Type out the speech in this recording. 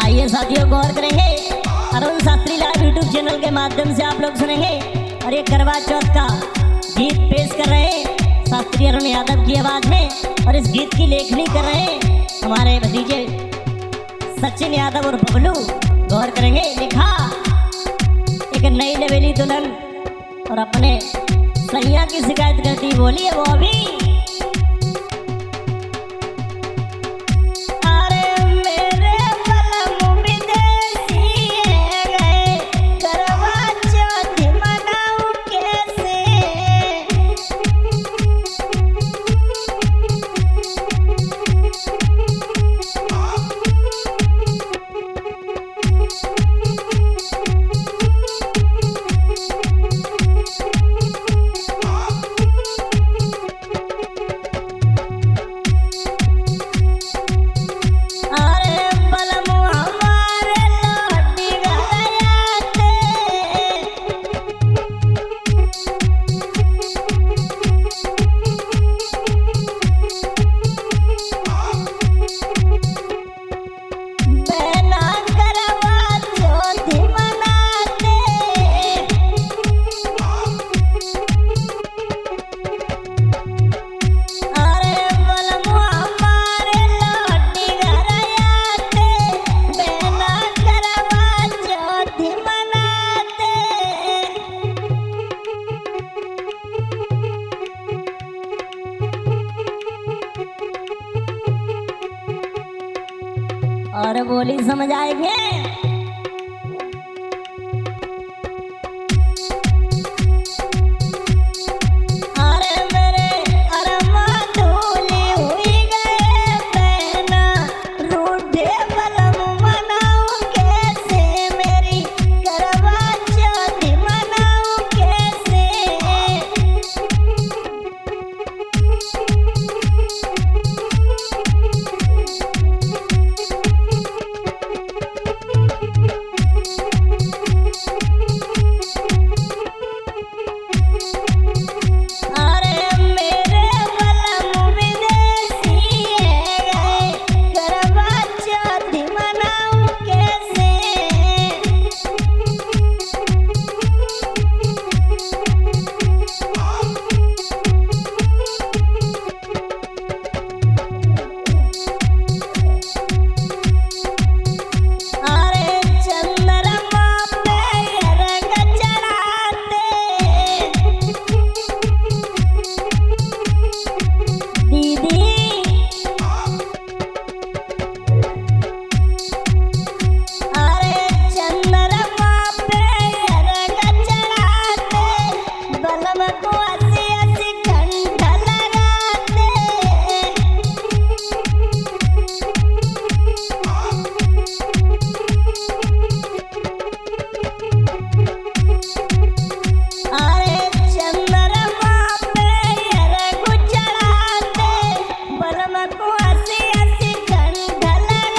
आइए साथियों गौर करेंगे, अरुण शास्त्री लाइव यूट्यूब चैनल के माध्यम से आप लोग सुनेंगे और ये करवा चौथ का गीत पेश कर रहे हैं शास्त्री अरुण यादव की आवाज में। और इस गीत की लेखनी कर रहे हैं हमारे भतीजे सचिन यादव और बबलू। गौर करेंगे, लिखा एक नई नवेली दुल्हन और अपने सैया की शिकायत करती बोली है वो अभी। और बोली समझ आएंगे।